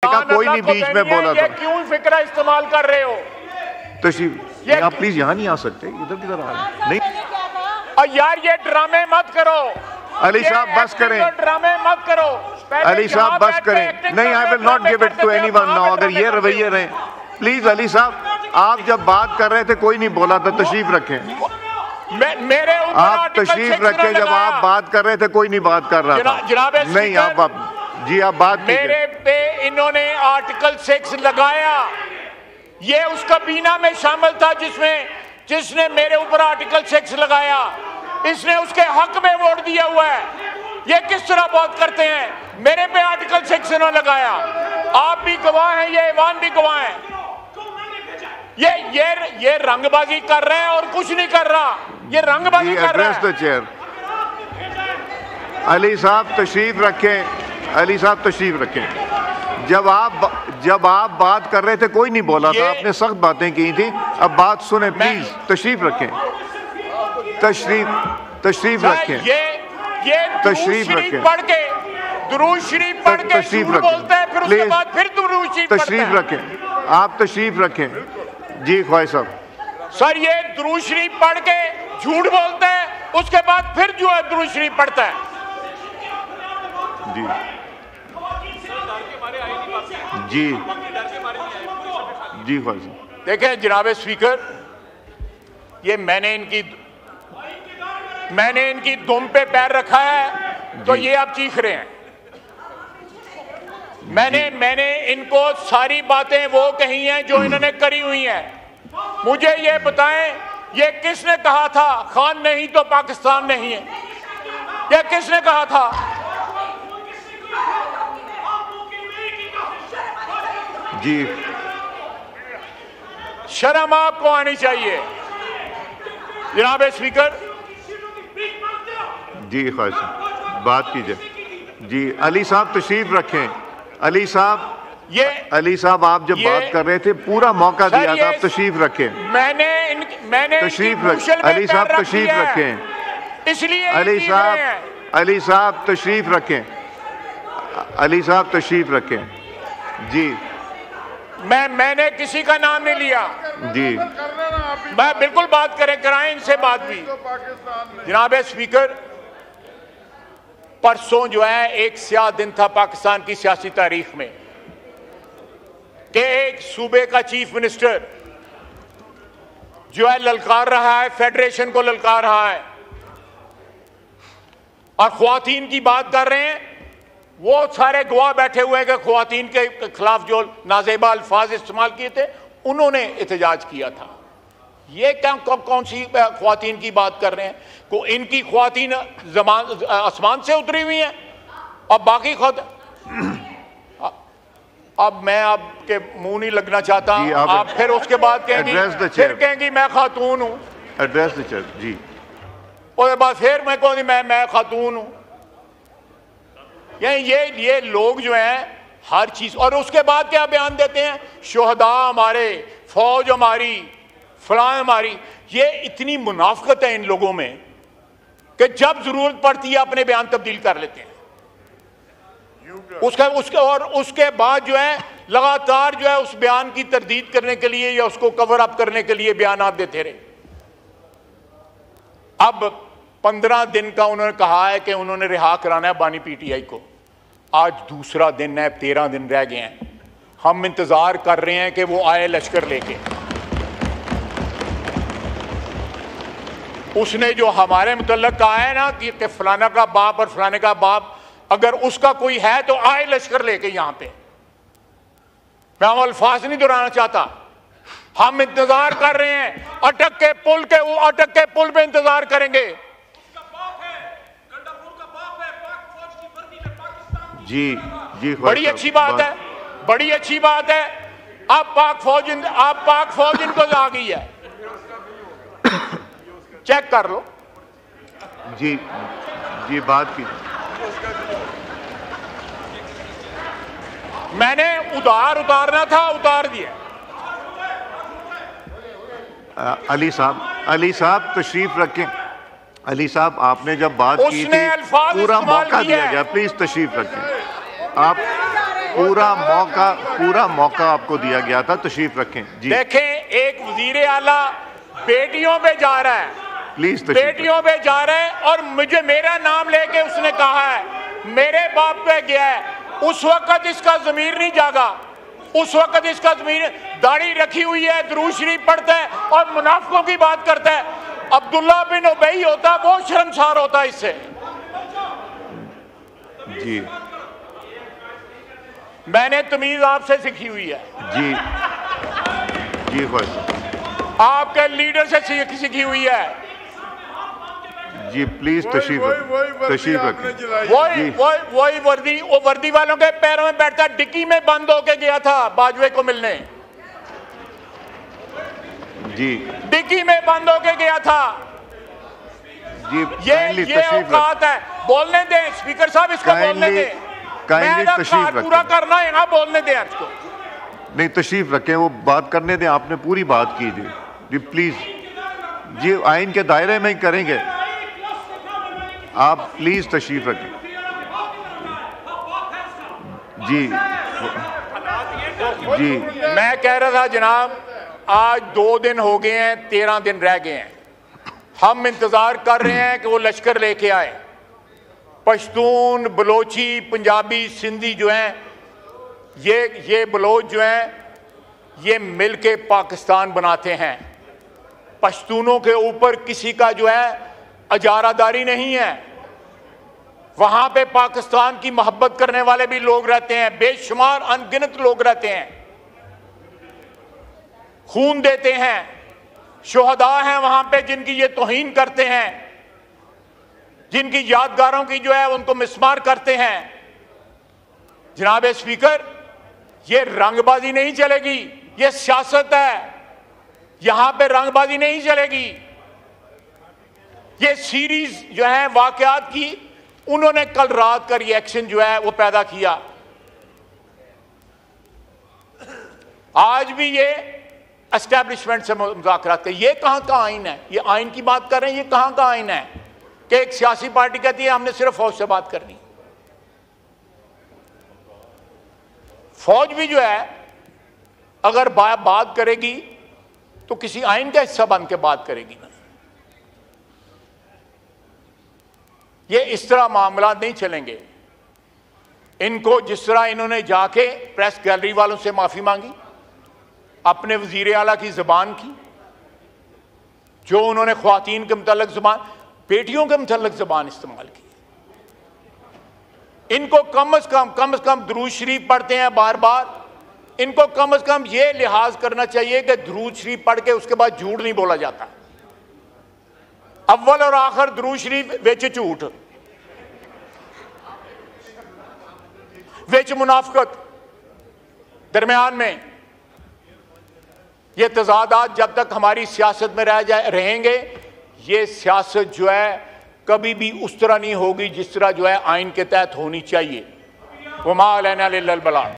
का कोई नहीं बीच में बोला था। क्यों फिक्रा इस्तेमाल कर रहे हो? तशरीफ आप प्लीज यहाँ नहीं आ सकते, इधर किधर आ रहे नहीं। और यार ये ड्रामे मत करो अली साहब, बस करें। ड्रामे मत करो अली साहब, बस करें। नहीं, I will not give it to anyone now. अगर ये रवैये रहे प्लीज। अली साहब, आप जब बात कर रहे थे कोई नहीं बोला था। तशरीफ रखें, मेरे आप तशरीफ रखें। जब आप बात कर रहे थे कोई नहीं बात कर रहा था। नहीं, आप जी आप बात मेरे पे इन्होंने आर्टिकल 6 लगाया। ये उस काबीना में शामिल था जिसने मेरे ऊपर आर्टिकल 6 लगाया। इसने उसके हक में वोट दिया हुआ है। ये किस तरह बात करते हैं? मेरे पे आर्टिकल 6 इन्होंने लगाया। आप भी गवाह हैं, ये ईवान भी गवाह है। ये रंगबाजी कर रहे हैं और कुछ नहीं कर रहा। ये रंगबाजी कर रहा है। चेयर अली साहब तशरीफ रखें। अली साहब तशरीफ रखें। जब आप बात कर रहे थे कोई नहीं बोला था। आपने सख्त बातें की थी। अब बात सुने प्लीज। तशरीफ रखें। तशरीफ रखें। ये तशरीफ रखें। पढ़ के दुरूद शरीफ पढ़ के तशरीफ बोलते हैं, फिर उसके बाद फिर दुरूद शरीफ तशरीफ रखें। आप तशरीफ रखें। जी ख्वाहिश साहब। सर, ये दुरूद शरीफ पढ़ के झूठ बोलता है, उसके बाद फिर जो है दुरूद शरीफ पढ़ता है। जी जी जी ख्वाहिश। देखें जनाब स्पीकर, ये मैंने इनकी दुम पे पैर रखा है तो ये आप चीख रहे हैं। मैंने इनको सारी बातें वो कही हैं जो इन्होंने करी हुई हैं। मुझे ये बताएं, ये किसने कहा था खान नहीं तो पाकिस्तान नहीं है? ये किसने कहा था? जी शर्म आपको आनी चाहिए जनाब स्पीकर। जी ख्वाहिश बात कीजिए। जी अली साहब तशरीफ रखें। अली साहब आप जब बात कर रहे थे पूरा मौका दिया था। आप तशरीफ रखें। मैंने तशरीफ रखें। अली साहब तशरीफ रखें। इसलिए अली साहब तशरीफ रखें। अली साहब तशरीफ रखें। जी मैंने किसी का नाम नहीं लिया। जी मैं बिल्कुल बात कराएं इनसे बात भी। जनाब स्पीकर, परसों जो है एक स्याह दिन था पाकिस्तान की सियासी तारीख में कि एक सूबे का चीफ मिनिस्टर जो है ललकार रहा है, फेडरेशन को ललकार रहा है और ख्वातीन की बात कर रहे हैं। वो सारे गवाह बैठे हुए हैं कि ख्वातीन के खिलाफ जो नाजेबा अल्फाज इस्तेमाल किए थे उन्होंने एहतजाज किया था। ये क्या कौन सी ख्वातीन की बात कर रहे हैं? को इनकी ख्वातीन आसमान से उतरी हुई हैं और बाकी अब मैं आपके मुंह नहीं लगना चाहता। आप फिर उसके बाद कहेंगी मैं खातून हूं। Address the chair. जी उसके बाद फिर मैं कहूँगी मैं खातून हूं। ये लोग जो हैं हर चीज, और उसके बाद क्या बयान देते हैं? शोहदा हमारे, फौज हमारी, फलां हमारी। ये इतनी मुनाफिकत है इन लोगों में कि जब जरूरत पड़ती है अपने बयान तब्दील कर लेते हैं। उसके बाद जो है लगातार जो है उस बयान की तरदीद करने के लिए या उसको कवर अप करने के लिए बयान आप देते रहे। अब 15 दिन का उन्होंने कहा है कि उन्होंने रिहा कराना है बानी पीटीआई को। आज दूसरा दिन है, 13 दिन रह गए हैं। हम इंतजार कर रहे हैं कि वो आए लश्कर लेके। उसने जो हमारे मुतल्लक कहा है ना कि फलाना का बाप और फलाने का बाप, अगर उसका कोई है तो आए लश्कर लेके यहां पे। मैं हम अल्फाज नहीं दोहराना चाहता। हम इंतजार कर रहे हैं, अटक के पुल पे इंतजार करेंगे। जी जी बड़ी अच्छी बात है, बड़ी अच्छी बात है। अब पाक फौज इनको आ गई है। चेक कर लो। जी जी बात की। मैंने उतारना था, उतार दिया। अली साहब तशरीफ रखें। अली साहब आपने जब बात की थी पूरा मौका दिया गया। प्लीज तशरीफ रखें। आप पूरा मौका आपको दिया गया था, तशरीफ रखें जी। देखें, एक वजीर आला बेटियों पे जा रहा है, प्लीज बेटियों पे जा रहा है, और मुझे मेरा नाम लेके उसने कहा है मेरे बाप पे गया है। उस वक्त इसका ज़मीर नहीं जागा, उस वक्त इसका ज़मीर, दाढ़ी रखी हुई है, दुरूद शरीफ पढ़ता है और मुनाफिकों की बात करता है। अब्दुल्ला बिन उबई होता, वो शर्मसार होता इससे जी। मैंने तमीज आपसे सीखी हुई है जी जी, बस आपके लीडर से सीखी हुई है जी। प्लीज तशरीफ रखें। वही वर्दी, वो वर्दी वालों के पैरों में बैठता, डिक्की में बंद होके गया था बाजवे को मिलने जी, डिक्की में बंद होके गया था जी। ये औकात है, बोलने दें स्पीकर साहब, इसको बोलने दें। पूरा करना है ना, बोलने दें इसको। नहीं, तशरीफ रखें, वो बात करने दें, आपने पूरी बात की जी प्लीज जी, आइन के दायरे में ही करेंगे आप, प्लीज तशरीफ रखें जी जी। मैं कह रहा था जनाब, आज 2 दिन हो गए हैं, 13 दिन रह गए हैं, हम इंतजार कर रहे हैं कि वो लश्कर लेके आए। पश्तून, बलोची, पंजाबी, सिंधी जो हैं, ये बलोच जो हैं, ये मिलके पाकिस्तान बनाते हैं। पश्तूनों के ऊपर किसी का जो है अजारादारी नहीं है, वहां पे पाकिस्तान की मोहब्बत करने वाले भी लोग रहते हैं, बेशुमार अनगिनत लोग रहते हैं, खून देते हैं, शोहदा हैं वहां पे जिनकी ये तौहीन करते हैं, जिनकी यादगारों की जो है उनको मिसमार करते हैं। जनाब स्पीकर, ये रंगबाजी नहीं चलेगी, ये सियासत है, यहां पे रंगबाजी नहीं चलेगी। ये सीरीज जो है वाकयात की, उन्होंने कल रात का रिएक्शन जो है वो पैदा किया। आज भी ये एस्टैब्लिशमेंट से मुज़ाकरात कर, ये कहां का आइन है? ये आइन की बात कर रहे हैं, ये कहां का आइन है कि एक सियासी पार्टी कहती है हमने सिर्फ फौज से बात करनी। फौज भी जो है अगर बात करेगी तो किसी आइन का हिस्सा बन के बात करेगी ना। ये इस तरह मामला नहीं चलेंगे। इनको जिस तरह इन्होंने जाके प्रेस गैलरी वालों से माफी मांगी, अपने वजीर आला की जुबान की, जो उन्होंने ख्वातीन के मुतल्लिक जुबान, बेटियों के मुतल्लिक जुबान इस्तेमाल की, इनको कम से कम दुरूद शरीफ पढ़ते हैं बार बार, इनको कम से कम ये लिहाज करना चाहिए कि दुरूद शरीफ पढ़ के उसके बाद झूठ नहीं बोला जाता। अव्वल और आखिर दुरूद शरीफ विच झूठ, विच मुनाफिकत, दरमियान में ये तजादात जब तक हमारी सियासत में रहेंगे, ये सियासत जो है कभी भी उस तरह नहीं होगी जिस तरह जो है आइन के तहत होनी चाहिए। वमा अलैना इल्लल बलाग।